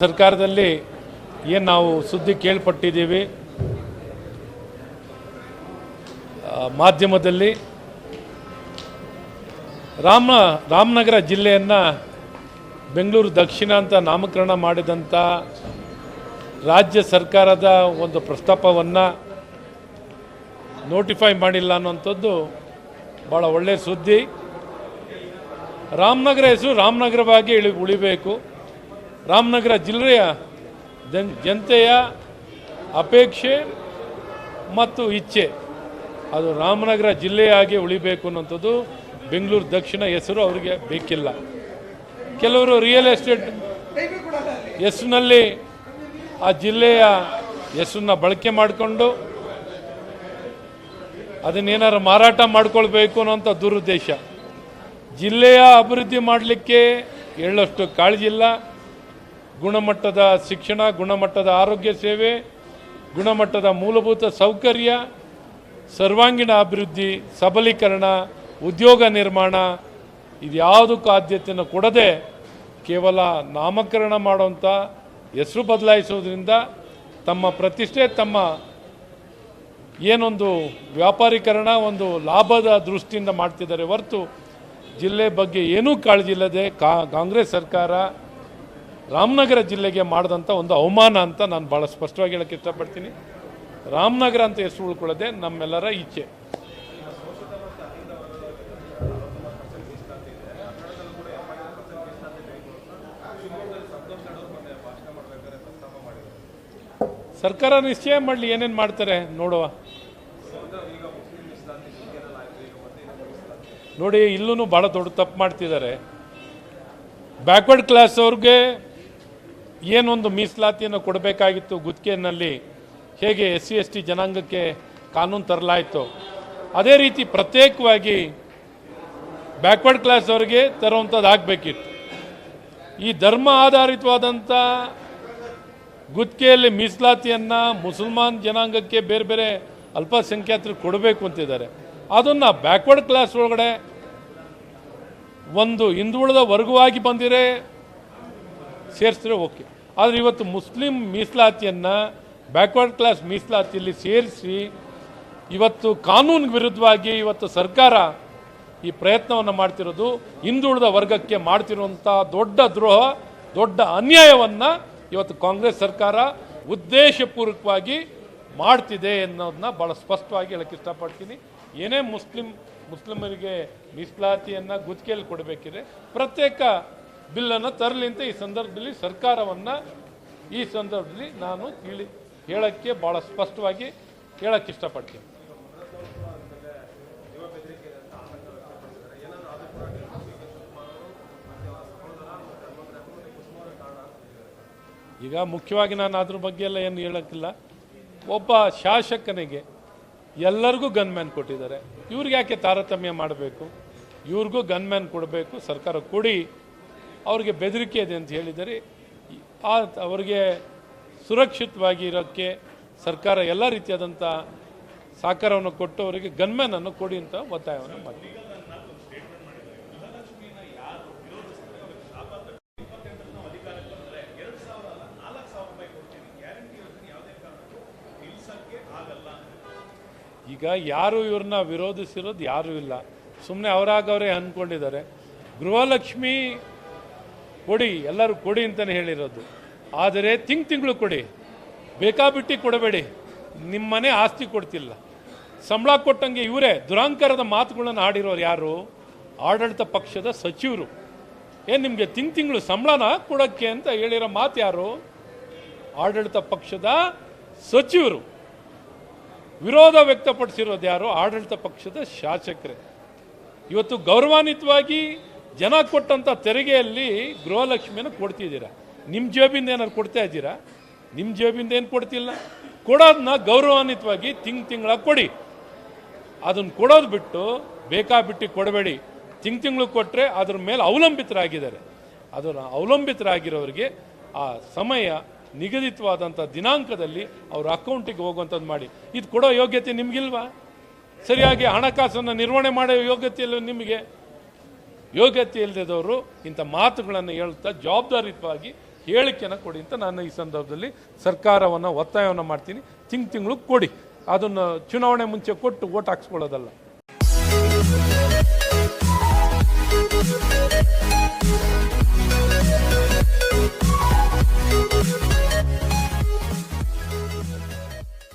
ಸರ್ಕಾರದಲ್ಲಿ ಏನು ನಾವು ಸುದ್ದಿ ಕೇಳ್ಪಟ್ಟಿದ್ದೀವಿ, ಮಾಧ್ಯಮದಲ್ಲಿ ರಾಮನಗರ ಜಿಲ್ಲೆಯನ್ನು ಬೆಂಗಳೂರು ದಕ್ಷಿಣ ಅಂತ ನಾಮಕರಣ ಮಾಡಿದಂಥ ರಾಜ್ಯ ಸರ್ಕಾರದ ಒಂದು ಪ್ರಸ್ತಾಪವನ್ನು ನೋಟಿಫೈ ಮಾಡಿಲ್ಲ ಅನ್ನೋಂಥದ್ದು ಭಾಳ ಒಳ್ಳೆಯ ಸುದ್ದಿ. ರಾಮನಗರ ಹೆಸರು ರಾಮನಗರವಾಗಿ ಉಳಿಬೇಕು. ರಾಮನಗರ ಜಿಲ್ಲೆಯ ಜನತೆಯ ಅಪೇಕ್ಷೆ ಮತ್ತು ಇಚ್ಛೆ ಅದು ರಾಮನಗರ ಜಿಲ್ಲೆಯಾಗಿ ಉಳಿಬೇಕು ಅನ್ನೋಂಥದ್ದು. ಬೆಂಗಳೂರು ದಕ್ಷಿಣ ಹೆಸರು ಅವರಿಗೆ ಬೇಕಿಲ್ಲ. ಕೆಲವರು ರಿಯಲ್ ಎಸ್ಟೇಟ್ ಹೆಸರಿನಲ್ಲಿ ಆ ಜಿಲ್ಲೆಯ ಹೆಸರನ್ನ ಬಳಕೆ ಮಾಡಿಕೊಂಡು ಅದನ್ನೇನಾರು ಮಾರಾಟ ಮಾಡ್ಕೊಳ್ಬೇಕು ಅನ್ನೋಂಥ ದುರುದ್ದೇಶ. ಜಿಲ್ಲೆಯ ಅಭಿವೃದ್ಧಿ ಮಾಡಲಿಕ್ಕೆ ಎಳ್ಳಷ್ಟು ಕಾಳಜಿಲ್ಲ. ಗುಣಮಟ್ಟದ ಶಿಕ್ಷಣ, ಗುಣಮಟ್ಟದ ಆರೋಗ್ಯ ಸೇವೆ, ಗುಣಮಟ್ಟದ ಮೂಲಭೂತ ಸೌಕರ್ಯ, ಸರ್ವಾಂಗೀಣ ಅಭಿವೃದ್ಧಿ, ಸಬಲೀಕರಣ, ಉದ್ಯೋಗ ನಿರ್ಮಾಣ ಇದ್ಯಾವುದಕ್ಕೂ ಆದ್ಯತೆಯನ್ನು ಕೊಡದೆ ಕೇವಲ ನಾಮಕರಣ ಮಾಡುವಂಥ ಹೆಸರು ಬದಲಾಯಿಸೋದ್ರಿಂದ ತಮ್ಮ ಪ್ರತಿಷ್ಠೆ, ತಮ್ಮ ಏನೊಂದು ವ್ಯಾಪಾರೀಕರಣ, ಒಂದು ಲಾಭದ ದೃಷ್ಟಿಯಿಂದ ಮಾಡ್ತಿದ್ದಾರೆ ಹೊರತು ಜಿಲ್ಲೆ ಬಗ್ಗೆ ಏನೂ ಕಾಳಜಿ ಇಲ್ಲದೆ ಕಾಂಗ್ರೆಸ್ ಸರ್ಕಾರ ರಾಮನಗರ ಜಿಲ್ಲೆಗೆ ಮಾಡಿದಂಥ ಒಂದು ಅವಮಾನ ಅಂತ ನಾನು ಭಾಳ ಸ್ಪಷ್ಟವಾಗಿ ಹೇಳಕ್ಕೆ ಇಷ್ಟಪಡ್ತೀನಿ. ರಾಮನಗರ ಅಂತ ಹೆಸರು ಉಳ್ಕೊಳ್ಳೋದೆ ನಮ್ಮೆಲ್ಲರ ಇಚ್ಛೆ. ಸರ್ಕಾರ ನಿಶ್ಚಯ ಮಾಡಲಿ, ಏನೇನು ಮಾಡ್ತಾರೆ ನೋಡುವ. ನೋಡಿ, ಇಲ್ಲೂ ಭಾಳ ದೊಡ್ಡ ತಪ್ಪು ಮಾಡ್ತಿದ್ದಾರೆ. ಬ್ಯಾಕ್ವರ್ಡ್ ಕ್ಲಾಸ್ ಅವ್ರಿಗೆ ಏನೊಂದು ಮೀಸಲಾತಿಯನ್ನು ಕೊಡಬೇಕಾಗಿತ್ತು, ಗುತ್ತಿಗೆಯಲ್ಲಿ ಹೇಗೆ SC/ST ಜನಾಂಗಕ್ಕೆ ಕಾನೂನು ತರಲಾಯಿತು, ಅದೇ ರೀತಿ ಪ್ರತ್ಯೇಕವಾಗಿ ಬ್ಯಾಕ್ವರ್ಡ್ ಕ್ಲಾಸ್ ಅವರಿಗೆ ತರುವಂಥದ್ದು ಆಗಬೇಕಿತ್ತು. ಈ ಧರ್ಮ ಆಧಾರಿತವಾದಂಥ ಗುತ್ತಿಗೆಯಲ್ಲಿ ಮೀಸಲಾತಿಯನ್ನು ಮುಸಲ್ಮಾನ್ ಜನಾಂಗಕ್ಕೆ ಬೇರೆ ಬೇರೆ ಅಲ್ಪಸಂಖ್ಯಾತರಿಗೆ ಕೊಡಬೇಕು ಅಂತಿದ್ದಾರೆ. ಅದನ್ನು ಬ್ಯಾಕ್ವರ್ಡ್ ಕ್ಲಾಸ್ ಒಳಗಡೆ ಒಂದು ಹಿಂದುಳಿದ ವರ್ಗವಾಗಿ ಬಂದಿರೆ ಸೇರಿಸಿದ್ರೆ ಓಕೆ. ಆದರೆ ಇವತ್ತು ಮುಸ್ಲಿಂ ಮೀಸಲಾತಿಯನ್ನು ಬ್ಯಾಕ್ವರ್ಡ್ ಕ್ಲಾಸ್ ಮೀಸಲಾತಿಯಲ್ಲಿ ಸೇರಿಸಿ ಇವತ್ತು ಕಾನೂನಿಗೆ ವಿರುದ್ಧವಾಗಿ ಇವತ್ತು ಸರ್ಕಾರ ಈ ಪ್ರಯತ್ನವನ್ನು ಮಾಡ್ತಿರೋದು ಹಿಂದುಳಿದ ವರ್ಗಕ್ಕೆ ಮಾಡ್ತಿರುವಂಥ ದೊಡ್ಡ ದ್ರೋಹ, ದೊಡ್ಡ ಅನ್ಯಾಯವನ್ನು ಇವತ್ತು ಕಾಂಗ್ರೆಸ್ ಸರ್ಕಾರ ಉದ್ದೇಶಪೂರ್ವಕವಾಗಿ ಮಾಡ್ತಿದೆ ಅನ್ನೋದನ್ನ ಭಾಳ ಸ್ಪಷ್ಟವಾಗಿ ಹೇಳಕ್ಕೆ ಇಷ್ಟಪಡ್ತೀನಿ. ಏನೇ ಮುಸ್ಲಿಮರಿಗೆ ಮೀಸಲಾತಿಯನ್ನು ಗುತ್ತಿಗೆಯಲ್ಲಿ ಕೊಡಬೇಕಿದೆ, ಪ್ರತ್ಯೇಕ ಬಿಲ್ಲನ್ನು ತರಲಿ ಅಂತ ಈ ಸಂದರ್ಭದಲ್ಲಿ ಸರ್ಕಾರವನ್ನು ಈ ಸಂದರ್ಭದಲ್ಲಿ ನಾನು ಹೇಳಕ್ಕೆ ಭಾಳ ಸ್ಪಷ್ಟವಾಗಿ ಹೇಳಕ್ಕೆ ಇಷ್ಟಪಡ್ತೀನಿ. ಈಗ ಮುಖ್ಯವಾಗಿ ನಾನು ಅದ್ರ ಬಗ್ಗೆ ಎಲ್ಲ ಏನು ಹೇಳೋಕ್ಕಿಲ್ಲ. ಒಬ್ಬ ಶಾಸಕನಿಗೆ ಎಲ್ಲರಿಗೂ ಗನ್ಮ್ಯಾನ್ ಕೊಟ್ಟಿದ್ದಾರೆ, ಇವ್ರಿಗೆ ಯಾಕೆ ತಾರತಮ್ಯ ಮಾಡಬೇಕು? ಇವ್ರಿಗೂ ಗನ್ಮ್ಯಾನ್ ಕೊಡಬೇಕು, ಸರ್ಕಾರ ಕೊಡಿ. ಅವ್ರಿಗೆ ಬೆದರಿಕೆ ಇದೆ ಅಂತ ಹೇಳಿದರೆ ಅವರಿಗೆ ಸುರಕ್ಷಿತವಾಗಿ ಇರೋಕ್ಕೆ ಸರ್ಕಾರ ಎಲ್ಲ ರೀತಿಯಾದಂಥ ಸಹಕಾರವನ್ನು ಕೊಟ್ಟು ಅವರಿಗೆ ಗನ್ಮ್ಯಾನನ್ನು ಕೊಡಿ ಅಂತ ಒತ್ತಾಯವನ್ನು ಮಾಡಿ. ಈಗ ಯಾರು ಇವ್ರನ್ನ ವಿರೋಧಿಸಿರೋದು ಯಾರೂ ಇಲ್ಲ, ಸುಮ್ಮನೆ ಅವರಾಗವರೇ ಅಂದ್ಕೊಂಡಿದ್ದಾರೆ. ಗೃಹಲಕ್ಷ್ಮಿ ಕೊಡಿ, ಎಲ್ಲರೂ ಕೊಡಿ ಅಂತಲೇ ಹೇಳಿರೋದು. ಆದರೆ ತಿಂಗಳು ಕೊಡಿ, ಬೇಕಾಬಿಟ್ಟು ಕೊಡಬೇಡಿ. ನಿಮ್ಮನೆ ಆಸ್ತಿ ಕೊಡ್ತಿಲ್ಲ, ಸಂಬಳ ಕೊಟ್ಟಂಗೆ ಇವರೇ ದುರಾಂಕಾರದ ಮಾತುಗಳನ್ನು ಆಡಿರೋರು ಯಾರು? ಆಡಳಿತ ಪಕ್ಷದ ಸಚಿವರು. ಏನು ನಿಮಗೆ ತಿಂಗಳು ಸಂಬಳನ ಕೊಡೋಕ್ಕೆ ಅಂತ ಹೇಳಿರೋ ಮಾತು ಯಾರು? ಆಡಳಿತ ಪಕ್ಷದ ಸಚಿವರು. ವಿರೋಧ ವ್ಯಕ್ತಪಡಿಸಿರೋದು ಯಾರು? ಆಡಳಿತ ಪಕ್ಷದ ಶಾಸಕರೇ. ಇವತ್ತು ಗೌರವಾನ್ವಿತವಾಗಿ ಜನ ಕೊಟ್ಟಂಥ ತೆರಿಗೆಯಲ್ಲಿ ಗೃಹಲಕ್ಷ್ಮಿಯನ್ನು ಕೊಡ್ತಿದ್ದೀರಾ. ನಿಮ್ಮ ಜೇಬಿಂದ ಏನಾದ್ರು ಕೊಡ್ತಾ ಇದ್ದೀರಾ? ನಿಮ್ಮ ಜೇಬಿಂದ ಏನು ಕೊಡ್ತಿಲ್ಲ. ಕೊಡೋದನ್ನ ಗೌರವಾನ್ವಿತವಾಗಿ ತಿಂಗಳ ಕೊಡಿ. ಅದನ್ನು ಕೊಡೋದು ಬಿಟ್ಟು ಬೇಕಾಬಿಟ್ಟು ಕೊಡಬೇಡಿ. ತಿಂಗಳು ಕೊಟ್ಟರೆ ಅದ್ರ ಮೇಲೆ ಅವಲಂಬಿತರಾಗಿದ್ದಾರೆ. ಅದನ್ನು ಅವಲಂಬಿತರಾಗಿರೋರಿಗೆ ಆ ಸಮಯ ನಿಗದಿತವಾದಂಥ ದಿನಾಂಕದಲ್ಲಿ ಅವ್ರ ಅಕೌಂಟಿಗೆ ಹೋಗುವಂಥದ್ದು ಮಾಡಿ. ಇದು ಕೊಡೋ ಯೋಗ್ಯತೆ ನಿಮಗಿಲ್ವಾ? ಸರಿಯಾಗಿ ಹಣಕಾಸನ್ನು ನಿರ್ವಹಣೆ ಮಾಡೋ ಯೋಗ್ಯತೆ ಇಲ್ಲ ನಿಮಗೆ. ಯೋಗ್ಯತೆ ಇಲ್ಲದವರು ಇಂಥ ಮಾತುಗಳನ್ನು ಹೇಳ್ತಾ ಜವಾಬ್ದಾರಿಯುತವಾಗಿ ಹೇಳಿಕೆನ ಕೊಡಿ ಅಂತ ನಾನು ಈ ಸಂದರ್ಭದಲ್ಲಿ ಸರ್ಕಾರವನ್ನು ಒತ್ತಾಯವನ್ನು ಮಾಡ್ತೀನಿ. ತಿಂಗಳು ಕೊಡಿ, ಅದನ್ನು ಚುನಾವಣೆ ಮುಂಚೆ ಕೊಟ್ಟು ಓಟ್ ಹಾಕ್ಸ್ಕೊಳ್ಳೋದಲ್ಲ.